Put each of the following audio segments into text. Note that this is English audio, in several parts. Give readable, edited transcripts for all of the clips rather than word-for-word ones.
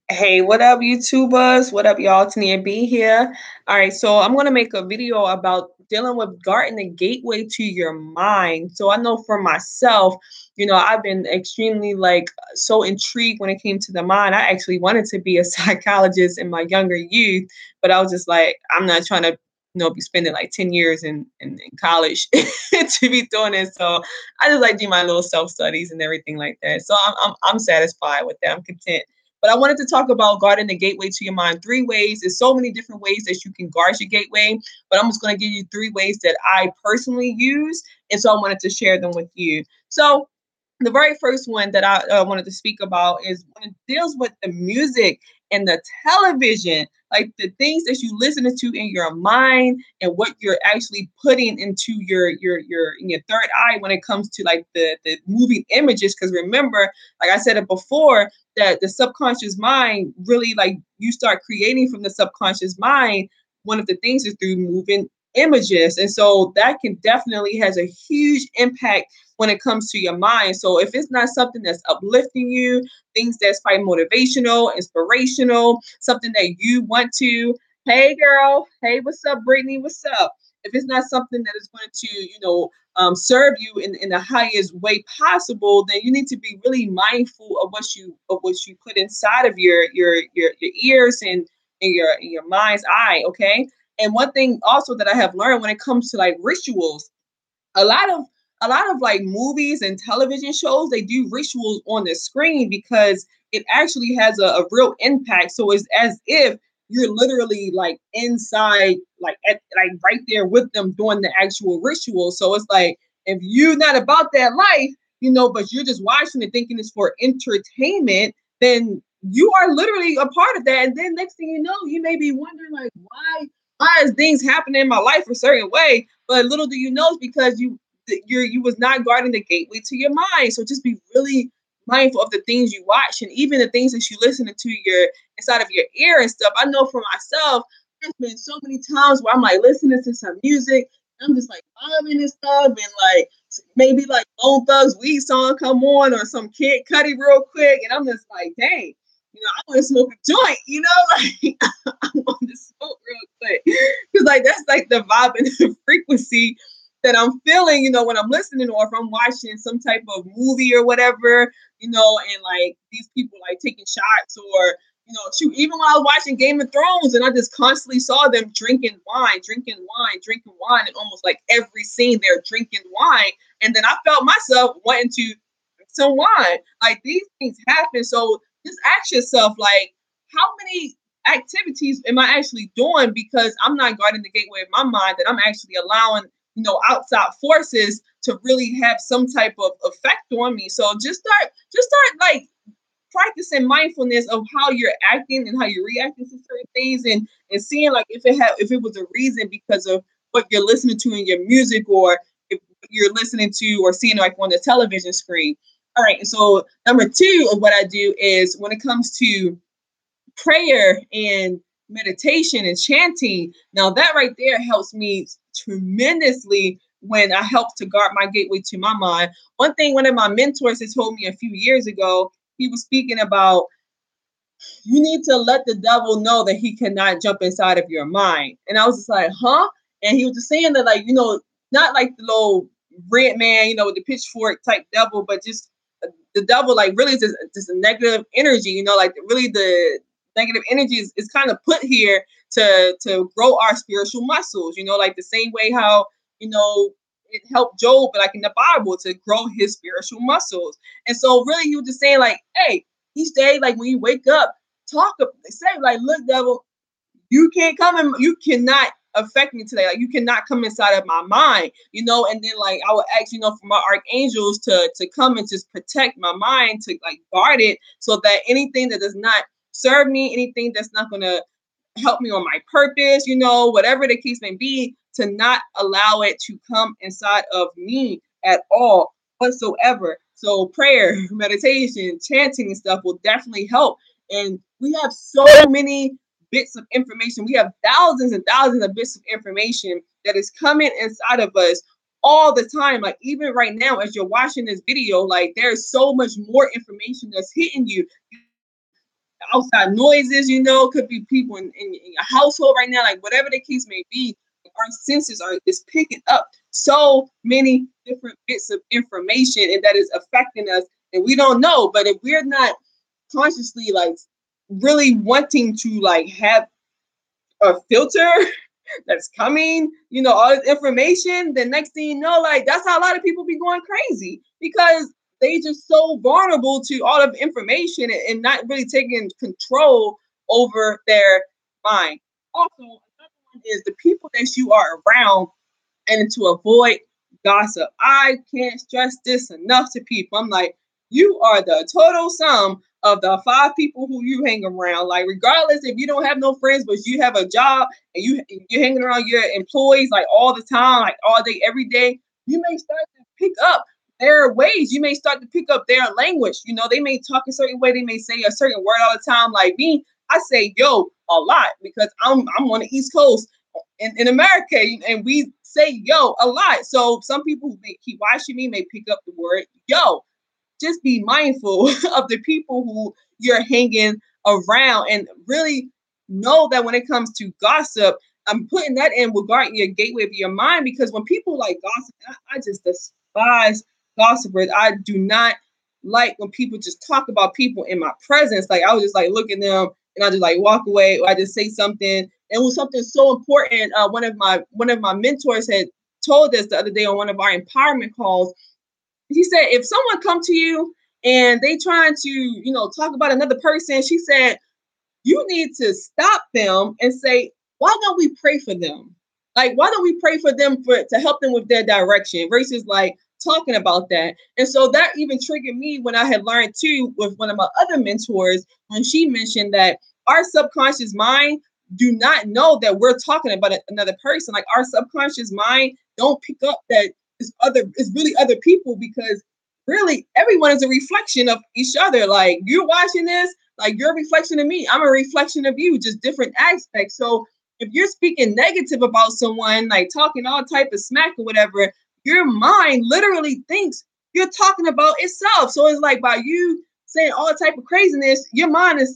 Hey, what up, YouTubers? What up, y'all? Tania B here. All right, so I'm gonna make a video about dealing with guarding the gateway to your mind. So I know for myself, I've been extremely so intrigued when it came to the mind. I actually wanted to be a psychologist in my younger youth, but I was just like, I'm not trying to, be spending like 10 years in college to be doing it. So I just like do my little self studies and everything like that. So I'm satisfied with that. I'm content. But I wanted to talk about guarding the gateway to your mind. Three ways. There's so many different ways that you can guard your gateway, but I'm just going to give you three ways that I personally use. And so I wanted to share them with you. So the very first one that I wanted to speak about is when it deals with the music and the television, like the things that you listen to in your mind and what you're actually putting into your in your third eye when it comes to like the moving images. Because remember, like I said it before, that the subconscious mind really like you start creating from the subconscious mind. One of the things is through moving images, and so that can definitely has a huge impact when it comes to your mind. So if it's not something that's uplifting you, things that's quite motivational, inspirational, something that you want to, hey girl, hey, what's up, Brittany? What's up? If it's not something that is going to, serve you in the highest way possible, then you need to be really mindful of what you put inside of your ears and your mind's eye. Okay. And one thing also that I have learned when it comes to like rituals, a lot of like movies and television shows, they do rituals on the screen because it actually has a real impact. So it's as if you're literally like inside, like right there with them doing the actual ritual. So it's like if you're not about that life, but you're just watching it thinking it's for entertainment, then you are literally a part of that. And then next thing you know, you may be wondering like why is things happening in my life a certain way? But little do you know, it's because you was not guarding the gateway to your mind. So just be really mindful of the things you watch and even the things that you listen to your inside of your ear and stuff. I know for myself, there's been so many times where I'm like listening to some music, I'm just like vibing and stuff, and like maybe like Bone Thugs Weed song come on or some Kid Cudi real quick, and I'm just like, dang, I want to smoke a joint, like I want to smoke real quick. Because like that's like the vibe and the frequency that I'm feeling, when I'm listening or if I'm watching some type of movie or whatever, and like these people like taking shots or shoot, even when I was watching Game of Thrones and I just constantly saw them drinking wine, and almost like every scene they're drinking wine. And then I felt myself wanting to drink some wine. Like these things happen. So just ask yourself, like, how many activities am I actually doing because I'm not guarding the gateway of my mind, that I'm actually allowing, outside forces to really have some type of effect on me. So just start like practicing mindfulness of how you're acting and how you're reacting to certain things, and seeing like if it was a reason because of what you're listening to in your music, or if you're listening to or seeing like on the television screen. All right. So number two of what I do is when it comes to prayer and meditation and chanting. Now that right there helps me tremendously when I help to guard my gateway to my mind. One thing one of my mentors had told me a few years ago, he was speaking about you need to let the devil know that he cannot jump inside of your mind. And I was just like, huh? And he was just saying that, like, not like the little red man, with the pitchfork type devil, but just the devil, like, really is just a negative energy, like, really the negative energy is kind of put here to grow our spiritual muscles, like the same way how, it helped Job, like in the Bible, to grow his spiritual muscles. And so, really, he was just saying, like, hey, each day, like when you wake up, say, like, look, devil, you can't come and you cannot affect me today. Like you cannot come inside of my mind, and then like I would ask, for my archangels to come and just protect my mind, to like guard it, so that anything that does not serve me, anything that's not gonna help me on my purpose, whatever the case may be, to not allow it to come inside of me at all whatsoever. So prayer, meditation, chanting and stuff will definitely help. And we have so many bits of information. We have thousands and thousands of bits of information that is coming inside of us all the time. Like even right now, as you're watching this video, like there's so much more information that's hitting you. outside noises, could be people in your household right now, like whatever the case may be. Our senses are is picking up so many different bits of information, and that is affecting us, and we don't know. But if we're not consciously like really wanting to like have a filter that's coming, all this information, the next thing you know, like that's how a lot of people be going crazy because they just so vulnerable to all of the information and not really taking control over their mind. Also, another one is the people that you are around and to avoid gossip. I can't stress this enough to people. I'm like, you are the total sum of the 5 people who you hang around. Like, regardless if you don't have no friends, but you have a job and you're hanging around your employees like all the time, like all day, every day, you may start to pick up their ways. You may start to pick up their language. They may talk a certain way. They may say a certain word all the time. Like me, I say yo a lot because I'm on the East Coast in America, and we say yo a lot. So some people who may keep watching me may pick up the word yo. Just be mindful of the people who you're hanging around and really know that when it comes to gossip, I'm putting that in regarding your gateway of your mind, because when people like gossip, I just despise gossipers. I do not like when people just talk about people in my presence. Like I would just like look at them and I just like walk away, or I just say something. And it was something so important. One of my mentors had told us the other day on one of our empowerment calls. He said, if someone come to you and they trying to, talk about another person, she said, you need to stop them and say, why don't we pray for them? Like, why don't we pray for them to help them with their direction versus like talking about that? And so that even triggered me when I had learned too with one of my other mentors, when she mentioned that our subconscious mind do not know that we're talking about another person. Like our subconscious mind don't pick up that it's really other people, because really everyone is a reflection of each other. Like you're watching this, like you're a reflection of me. I'm a reflection of you, just different aspects. So if you're speaking negative about someone, like talking all type of smack or whatever, your mind literally thinks you're talking about itself. So it's like by you saying all type of craziness, your mind is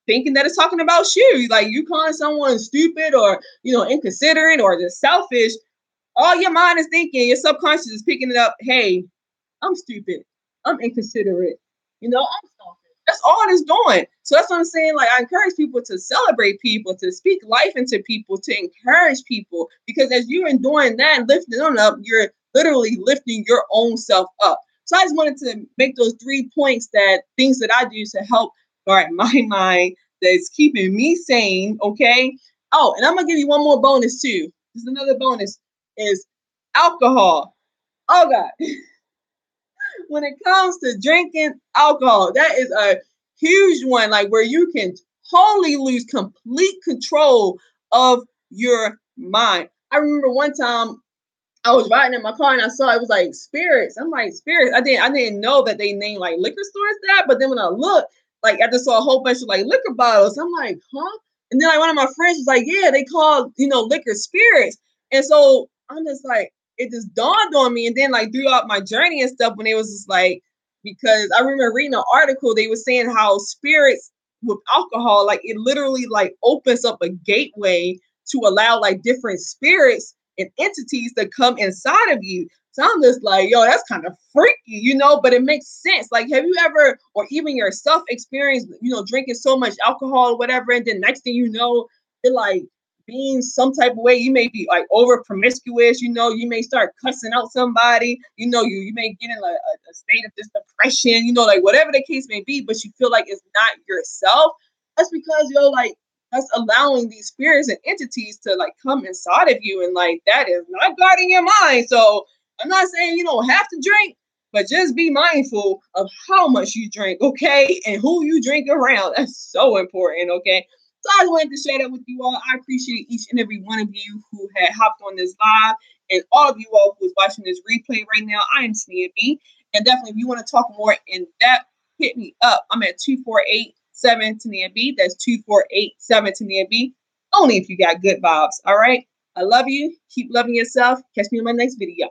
thinking that it's talking about you. Like you calling someone stupid or inconsiderate or just selfish. All your mind is thinking, your subconscious is picking it up. Hey, I'm stupid. I'm inconsiderate. I'm selfish. That's all it's doing. So that's what I'm saying. Like, I encourage people to celebrate people, to speak life into people, to encourage people, because as you're doing that, lifting them up, you're literally lifting your own self up. So I just wanted to make those 3 points, that things that I do to help guard my mind, that's keeping me sane. Okay. Oh, and I'm gonna give you one more bonus too. This is another bonus, is alcohol. Oh God. When it comes to drinking alcohol, that is a huge one, like where you can totally lose complete control of your mind. I remember one time I was riding in my car and I saw it was like spirits. I'm like, spirits. I didn't know that they named like liquor stores that, but then when I looked, like I just saw a whole bunch of like liquor bottles. I'm like, huh? And then like one of my friends was like, yeah, they call liquor spirits. And so I'm just like, it just dawned on me. And then like throughout my journey and stuff, when it was just like, because I remember reading an article, they were saying how spirits with alcohol, like it literally like opens up a gateway to allow like different spirits and entities that come inside of you. So I'm just like, yo, that's kind of freaky, but it makes sense. Like, have you ever, or even yourself, experienced, drinking so much alcohol or whatever, and then next thing you know, it like being some type of way, you may be like over promiscuous, you may start cussing out somebody, you may get in like a state of this depression, like whatever the case may be, but you feel like it's not yourself. That's because like that's allowing these spirits and entities to like come inside of you, and like that is not guarding your mind. So I'm not saying you don't have to drink, but just be mindful of how much you drink, okay, and who you drink around. That's so important, okay. So I just wanted to share that with you all. I appreciate each and every one of you who had hopped on this live, and all of you all who is watching this replay right now. I am Tania B, and definitely if you want to talk more in depth, hit me up. I'm at 248-7 Tania B. That's 248-7 Tania B. Only if you got good vibes. All right. I love you. Keep loving yourself. Catch me in my next video.